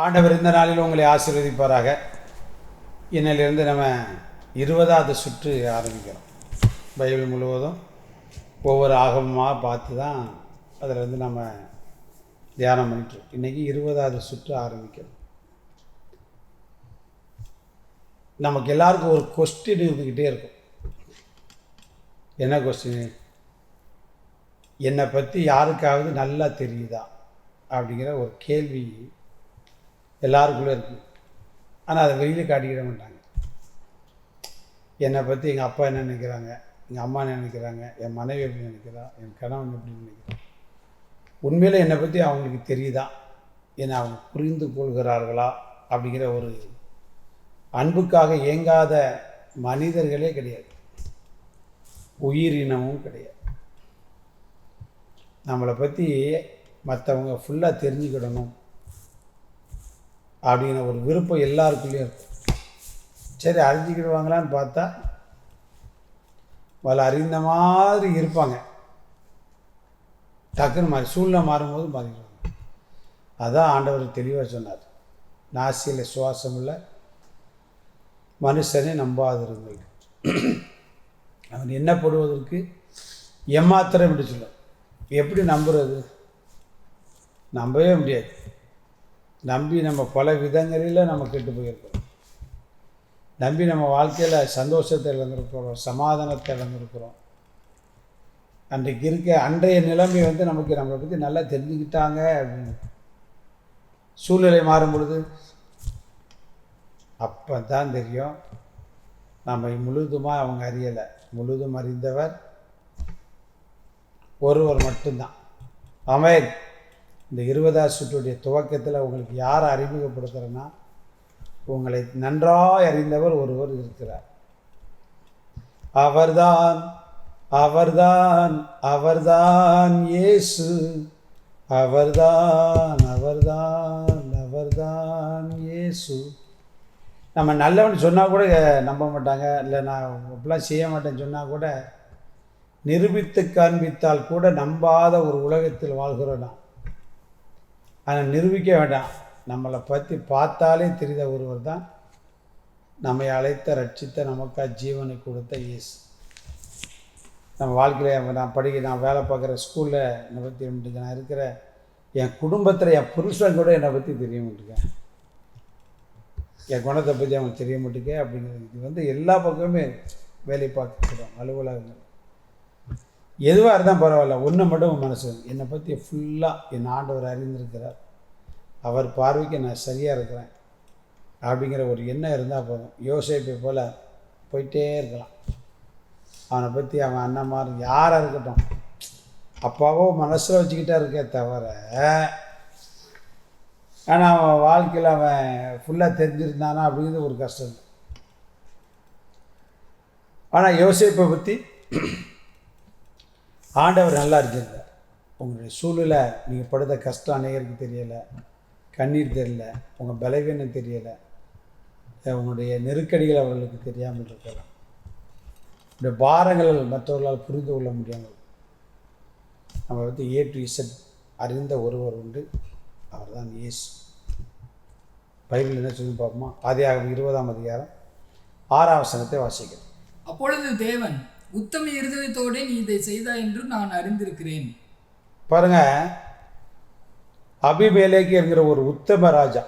ஆண்டவர் இந்த நாளில் உங்களை ஆசீர்வதிப்பாராக. இன்னிலிருந்து நம்ம 20வது சுற்று ஆரம்பிக்கிறோம். பைபிள் முழுவதும் ஒவ்வொரு ஆகமமாக பார்த்து தான் அதில் நம்ம தியானம் பண்ணிட்டோம். இன்றைக்கி 20வது சுற்று ஆரம்பிக்கிறோம். நமக்கு எல்லாருக்கும் ஒரு கொஸ்டின் இருந்துக்கிட்டே இருக்கும். என்ன கொஸ்டின்? என்னை பற்றி யாருக்காவது நல்லா தெரியுதா அப்படிங்கிற ஒரு கேள்வி எல்லாருக்குள்ளே இருக்குது. ஆனால் அதை வெளியில் காட்டிக்கிட மாட்டாங்க. என்னை பற்றி எங்கள் அப்பா என்ன நினைக்கிறாங்க, எங்கள் அம்மா என்ன நினைக்கிறாங்க, என் மனைவி எப்படி நினைக்கிறா, என் கணவன் எப்படி நினைக்கிறான், உண்மையில் என்னை பற்றி அவங்களுக்கு தெரியுதா, என்னை அவங்க புரிந்து கொள்கிறார்களா அப்படிங்கிற ஒரு அன்புக்காக இயங்காத மனிதர்களே கிடையாது, உயிரினமும் கிடையாது. நம்மளை பற்றி மற்றவங்க ஃபுல்லாக தெரிஞ்சுக்கிடணும் அப்படிங்கிற ஒரு விருப்பம் எல்லாருக்குள்ளேயும் இருக்கும். சரி, அறிஞ்சிக்கிடுவாங்களான்னு பார்த்தா அறிந்த மாதிரி இருப்பாங்க. டக்குன்னு மாறி சூழ்நிலை மாறும்போது மாறிடுவாங்க. அதான் ஆண்டவர் தெளிவாக சொன்னார், நாசியில் சுவாசம் இல்லை மனுஷனை நம்பாதிருங்கள். அவன் எண்ணப்படுவதற்கு ஏமாத்திரம் இப்படி சொல்ல. எப்படி நம்புறது? நம்பவே முடியாது. நம்பி நம்ம பல விதங்களில் நம்ம கெட்டு போயிருக்கிறோம். நம்பி நம்ம வாழ்க்கையில் சந்தோஷத்தை இழந்திருக்கிறோம், சமாதானத்தை இழந்திருக்கிறோம். அன்றைக்கு அன்றைய நிலைமை நமக்கு நம்மளை பற்றி நல்லா தெரிஞ்சுக்கிட்டாங்க அப்படின்னு சூழ்நிலை மாறும் பொழுது அப்போ தான் தெரியும் நம்ம முழுதுமாக அவங்க அறியலை. முழுதும் அறிந்தவர் ஒருவர் மட்டும்தான். ஆமென். இந்த 20வது சுற்றுடைய துவக்கத்தில் உங்களுக்கு யாரை அறிமுகப்படுத்துகிறேன்னா, உங்களை நன்றாய் அறிந்தவர் ஒருவர் இருக்கிறார். அவர்தான் அவர்தான் அவர்தான் இயேசு. அவர்தான் அவர்தான் அவர்தான் இயேசு. நம்ம நல்லவன் சொன்னால் கூட நம்ப மாட்டாங்க. இல்லை நான் அப்படிலாம் செய்ய மாட்டேன்னு சொன்னால் கூட, நிரூபித்து காண்பித்தால் கூட நம்பாத ஒரு உலகத்தில் வாழ்கிறோம் நான். ஆனால் நிரூபிக்க வேண்டாம், நம்மளை பற்றி பார்த்தாலே தெரிந்த ஒருவர் தான் நம்மை அழைத்த, ரட்சித்த, நமக்காக ஜீவனை கொடுத்த இயேசு. நம்ம வாழ்க்கையில் நான் வேலை பார்க்குற ஸ்கூலில் என்னை பற்றி முடிஞ்சு, நான் இருக்கிற என் குடும்பத்தில் என் புருஷன் கூட என்னை பற்றி தெரிய மாட்டேங்க, என் குணத்தை பற்றி அவங்களுக்கு தெரிய மாட்டேங்க. அப்படிங்கிறது இது எல்லா பக்கமே வேலை பார்த்துக்கிறோம். அலுவலகங்கள் எதுவாக இருந்தால் பரவாயில்ல, ஒன்று மட்டும் மனசு, என்னை பற்றி ஃபுல்லாக என் ஆண்டவர் அறிந்திருக்கிறார், அவர் பார்வைக்கு நான் சரியாக இருக்கிறேன் அப்படிங்கிற ஒரு எண்ணம் இருந்தால் போதும். யோசேப்பை போல் போயிட்டே இருக்கலாம். அவனை பற்றி அவன் அண்ணன்மார் யாராக இருக்கட்டும், அப்பாவோ மனசில் வச்சுக்கிட்டா இருக்கே தவிர, ஆனால் அவன் வாழ்க்கையில் அவன் ஃபுல்லாக தெரிஞ்சிருந்தானா அப்படிங்கிறது ஒரு கஷ்டம். ஆனால் யோசேப்பை பற்றி ஆண்டவர் நல்லா அறிஞ்சிருந்தார். உங்களுடைய சூழ்நிலை, நீங்கள் படுத்த கஷ்டம் அநேகருக்கு தெரியலை, கண்ணீர் தெரியல, உங்கள் பலவீனம் தெரியலை, உங்களுடைய நெருக்கடிகள் அவர்களுக்கு தெரியாமல் இருக்கலாம், இந்த பாரங்கள் மற்றவர்களால் புரிந்து கொள்ள முடியாமல். நம்ம பற்றி A to Z அறிந்த ஒருவர் உண்டு, அவர் தான் இயேசு. பைபிள் என்ன சொல்லி பார்ப்போமா? ஆதியாகமம் 20ஆம் அதிகாரம் 6ஆம் வசனத்தை வாசிக்கிறோம். அப்பொழுது தேவன், உத்தம இருதயத்தோடு நீ இதை செய்தாய் என்று நான் அறிந்திருக்கிறேன். பாருங்க, அபிமெலேக்கு என்கிற ஒரு உத்தம ராஜா,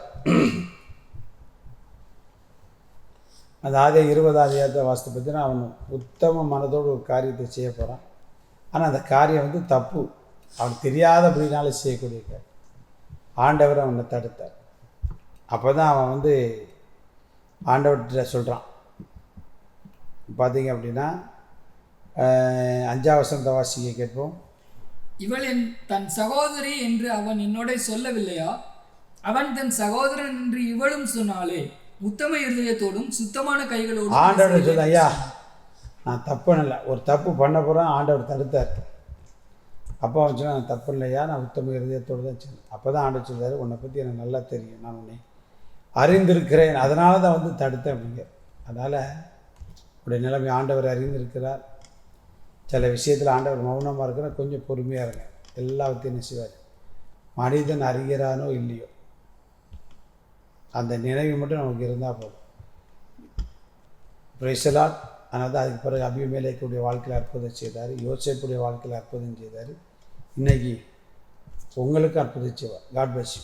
அந்த ஆதிய 20ஆம் அதிகாரத்தை வாசித்து பார்த்தீங்கன்னா, அவன் உத்தம மனதோடு ஒரு காரியத்தை செய்ய போகிறான். ஆனால் அந்த காரியம் தப்பு, அவனுக்கு தெரியாதபடினால செய்யக்கூடிய ஆண்டவர் அவனை தடுத்தார். அப்போ தான் அவன் ஆண்டவர்கிட்ட சொல்கிறான். பார்த்தீங்க அப்படின்னா 5ஆம் வசனத்தை வாசிக்க கேட்போம். இவள் தன் சகோதரி என்று அவன் என்னோட சொல்லவில்லையா? அவன் தன் சகோதரன் என்று இவளும் சொன்னாலே, உத்தம இருதயத்தோடும் சுத்தமான கைகளோடும். ஆண்டவர் சொல்ல, ஐயா நான் தப்பு இல்லை, ஒரு தப்பு பண்ண போகிறேன், ஆண்டவர் தடுத்தார். அப்போ அவன் சொன்ன, நான் தப்பு இல்லையா, நான் உத்தம இருதயத்தோடு தான் சொன்னேன். அப்போ தான் ஆண்டவர் சொல்கிறார், உன்னை பற்றி எனக்கு நல்லா தெரியும், நான் உன்னை அறிந்திருக்கிறேன், அதனால தான் தடுத்தேன் அப்படிங்க. அதனால் உடைய நிலைமை ஆண்டவர் அறிந்திருக்கிறார். சில விஷயத்தில் ஆண்டவர் மௌனமாக இருக்கிற, கொஞ்சம் பொறுமையாக இருங்க, எல்லாத்தையும் செய்வார். மனிதன் அறிகிறானோ இல்லையோ, அந்த நினைவு மட்டும் நமக்கு இருந்தால் போதும். பிரைசலாட். அதனால் தான் அதுக்கு பிறகு அபிமெலேக்குடைய வாழ்க்கையில் அற்புதம் செய்தார், யோசேப்புடைய வாழ்க்கையில் அற்புதம் செய்தார், இன்றைக்கி உங்களுக்கு அற்புதம் செய்வார். God bless you.